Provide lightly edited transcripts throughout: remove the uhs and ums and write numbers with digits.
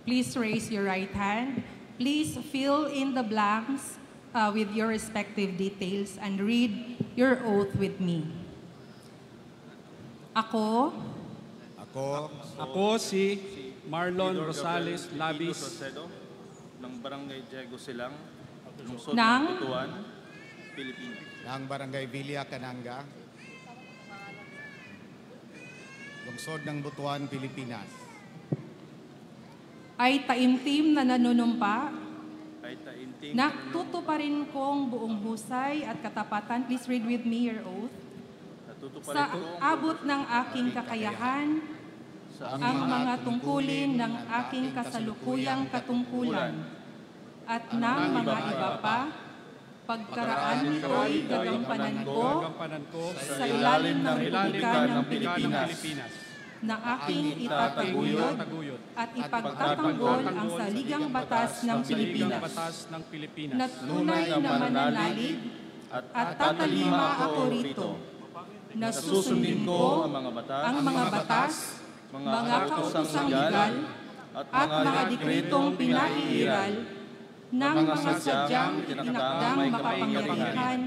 Please raise your right hand. Please fill in the blanks with your respective details and read your oath with me. Ako si Marlon Rosales Labis ng Barangay Diego Silang, Lungsod ng ng Butuan, Pilipinas. Ng Barangay Villa Cananga, Lungsod ng Butuan, Pilipinas. Ay taimtim na nanunumpa Ay taimtim na tutuparin kong buong husay at katapatan. Please read with me your oath. Sa abot ng aking kakayahan, ang mga tungkulin ng aking kasalukuyang katungkulan at ng mga iba pa, pagkaraan ko'y gagampanan ko sa ilalim ng Republika ng Pilipinas na aking itataguyod at ipagtatanggol ang saligang batas ng Pilipinas na tunay na mananalig at tatalima ako rito na susundin ko ang mga batas, mga kautosang legal at mga dekretong pinaiiral ng mga sadyang tinakdang makapangyarihan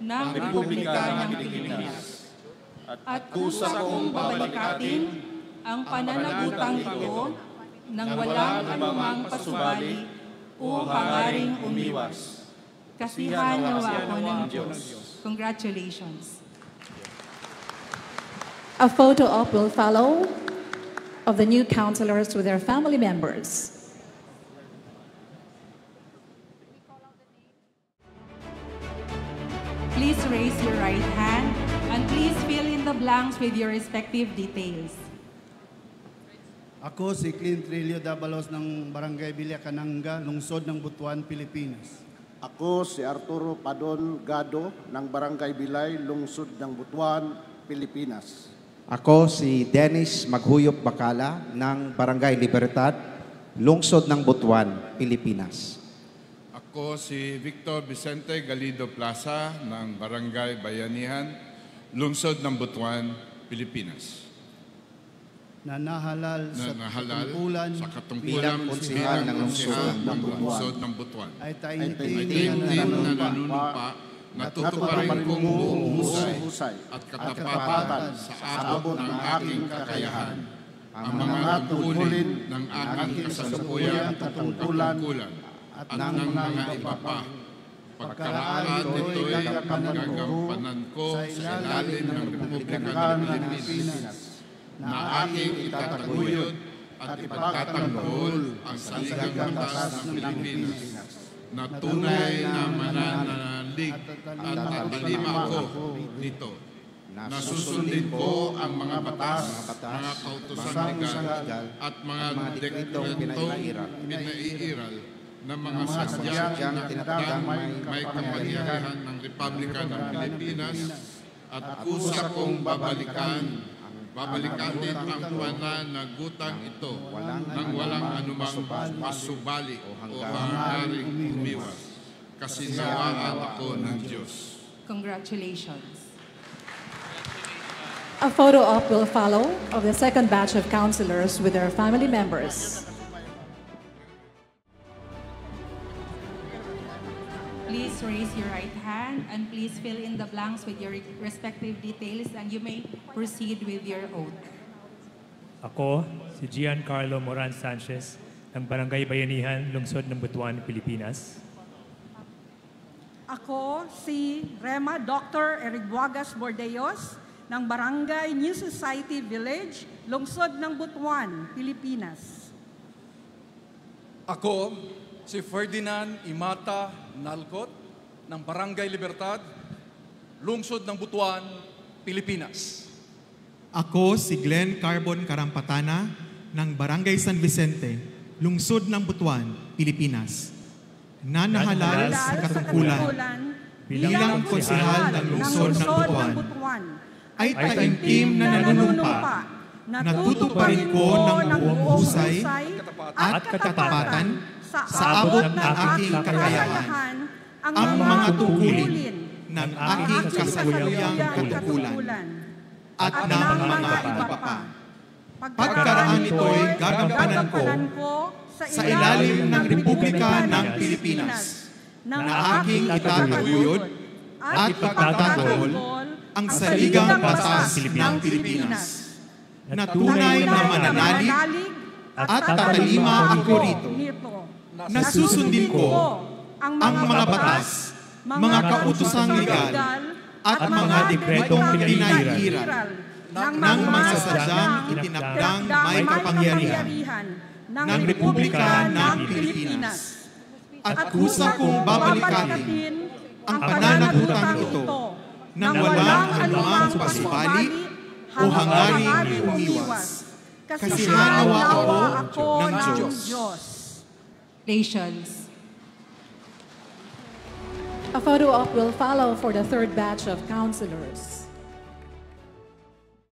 ng Republika ng Pilipinas. At kusa kong babalikatin ang pananagutan ito nang walang anumang pasubali o hangaring umiwas. Kasihan nawa ako ng Diyos. Congratulations. A photo op will follow of the new councilors with their family members. Please raise your right hand and please fill in the blanks with your respective details. Ako si Clint Trillo Dabalos ng Barangay Villa Cananga, Lungsod ng Butuan, Pilipinas. Ako si Arturo Padon Gado ng Barangay Bilay, Lungsod ng Butuan, Pilipinas. Ako si Dennis Maghuyop Bacala ng Barangay Libertad, Lungsod ng Butuan, Pilipinas. Ako si Victor Vicente Galido Plaza ng Barangay Bayanihan, Lungsod ng Butuan, Pilipinas. Na nahalal sa katungkulan konsehal ng Lungsod ng Butuan. Ay taimtim na nanunumpa na tutuparin kong buong husay at katapatan sa abot ng aking kakayahan ang mga tungkulin ng aking kasalukuyang katungkulan at ng mga iba pa. Pagkaraan nito'y gagampanan ko sa ilalim ng Republika ng Pilipinas na aking itataguyod at ipagtatanggol ang saligang batas ng Pilipinas na tunay na mananalig at tatalima ko nito. Nasusundin ko ang mga batas, mga kautosang legal at mga dekretong pinaiiral ng mga sadyang tinatadang may kapangyarihan ng Republika ng Pilipinas at kusa kong babalikan din ang pananagutan ito nang walang anumang pasubali o hanggaring umiwas. Kasinawaan ako ng Diyos. Congratulations. A photo op will follow of the second batch of councilors with their family members. Please raise your right hand and please fill in the blanks with your respective details and you may proceed with your oath. Ako, si Giancarlo Moran Sanchez ng Barangay Bayanihan, Lungsod ng Butuan, Pilipinas. Ako, si Rema Dr. Eriguagas Bordeos ng Barangay New Society Village, Lungsod ng Butuan, Pilipinas. Ako, si Ferdinand Imata Nalcot ng Barangay Libertad, Lungsod ng Butuan, Pilipinas. Ako si Glenn Carbon Karampatana ng Barangay San Vicente, Lungsod ng Butuan, Pilipinas. Nanahalal sa katungkulan bilang konsehal ng Lungsod ng Butuan ay taimtim na nanunumpa na tutuparin ko ng buong husay at katapatan sa abot ng aking kakayahan ang mga tungkulin ng aking kasalukuyang katungkulan at ng mga iba pa. Pagkaraan nito'y gagampanan ko sa ilalim ng Republika ng Pilipinas na aking itataguyod at ipagtatanggol ang saligang batas ng Pilipinas na tunay na mananalig at tatalima ako rito na susundin ko ang mga batas, mga kautosang legal at mga dekretong pinaihiran ng mga sadyang itinakdang may kapangyarihan ng Republika ng Pilipinas. At kusa kong babalikatin ang pananagutang ito nang walang anumang pasibali o hangaring umiwas. Kasi hanawa ako ng Diyos. Nations. A photo op will follow for the third batch of councilors.